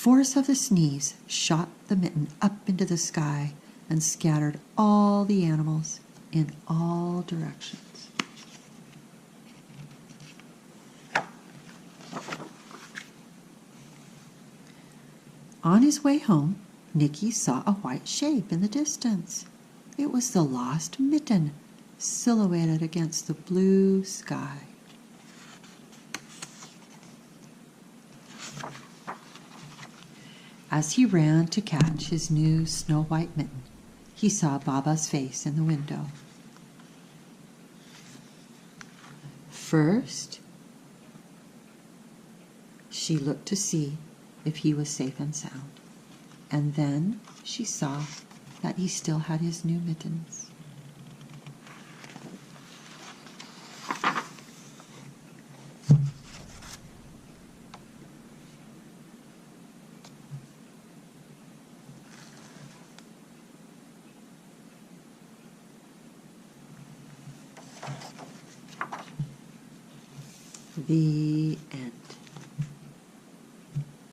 force of the sneeze shot the mitten up into the sky and scattered all the animals in all directions. On his way home, Nicky saw a white shape in the distance. It was the lost Mitten, silhouetted against the blue sky. As he ran to catch his new snow-white mitten, he saw Baba's face in the window. First, she looked to see if he was safe and sound, and then she saw that he still had his new mittens. The end.